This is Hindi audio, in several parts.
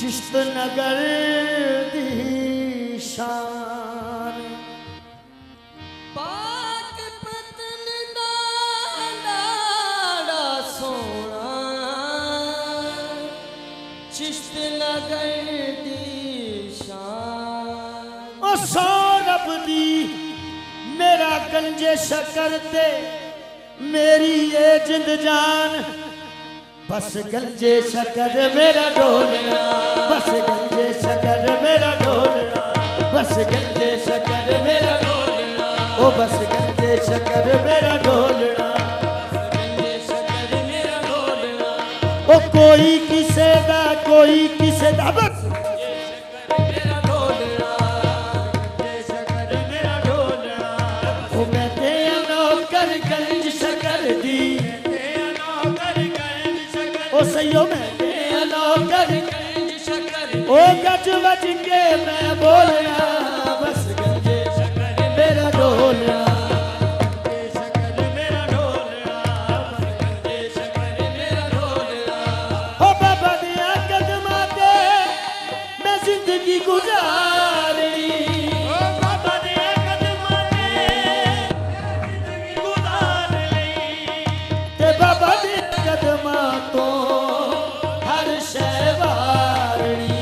चिश्त नगर दी शान पाक पतन दाड़ा सोना चिश्त नगर दी शान ओ सौरभ दी मेरा गंजे शकर ते मेरी ये जिंद जान बस गंजे शकर मेरा ढोलना बस गंजे शकर मेरा ढोलना बस गंजे शकर मेरा ढोलना ओ बस गंजे शकर मेरा ढोलना गंजे शकर मेरा ढोलना ओ कोई किसे दा बस मेरा ढोलना गंजे शकर मेरा ढोलना ओ मैं ते नौकर गंज शकर दी ओ सैयो मैं ते नौकर गंज शकर ओ गज वज के मैं बोलना बस गंजे शकर मेरा ढोलना गंजे शकर मेरा ढोलना गंजे शकर मेरा ढोलना ओ बाबा दिया कदमां ते मैं जिंदगी गुजारनी ओ बाबा दे कदमां ते जिंदगी गुजार लई ते बाबा दिया कदमां तो हर शै वारनी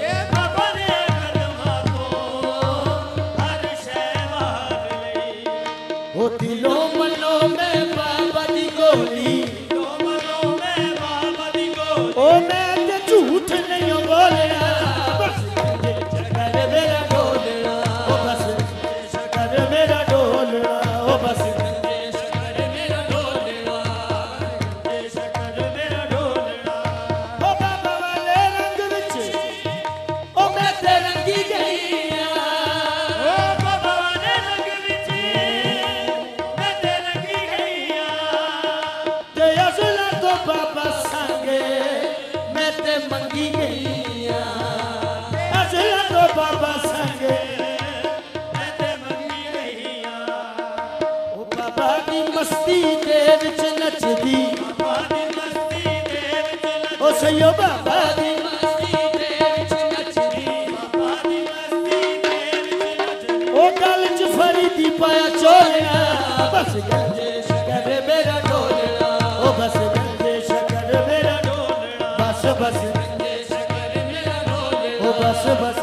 ए बाबा दे कदमां तो हर शै वार लई ओ दिलों मनो में बाबा दी गोली तो मनो में बाबा दी गोली ओ मैं ते झूठ नहीं बोलना बस गंजे शकर मेरा ढोलना ओ बस गंजे शकर मेरा ढोलना ओ बस गंजे शकर मेरा ढोलना गंजे शकर मेरा ढोलना ओ बाबा वाले रंग विच ओ मैं ते रंगी गई ओ बाबा ने रंग विच मैं ते रंगी गईया ते असला तो बाबा संगे मैं ते मंगी गई असला तो बाबा संगे मैं ते मंगी गईया ओ बाबा दी मस्ती दे विच नचदी बाबा दी मस्ती दे विच ओ सैयो बाबा दी मस्ती दे विच नचदी बाबा दी मस्ती दे विच नचदी ओ गल च फरी दी पाया चोलना बस गंजे शकर मेरा ढोलना ओ बस गंजे शकर मेरा ढोलना बस बस गंजे शकर मेरा ढोलना ओ बस बस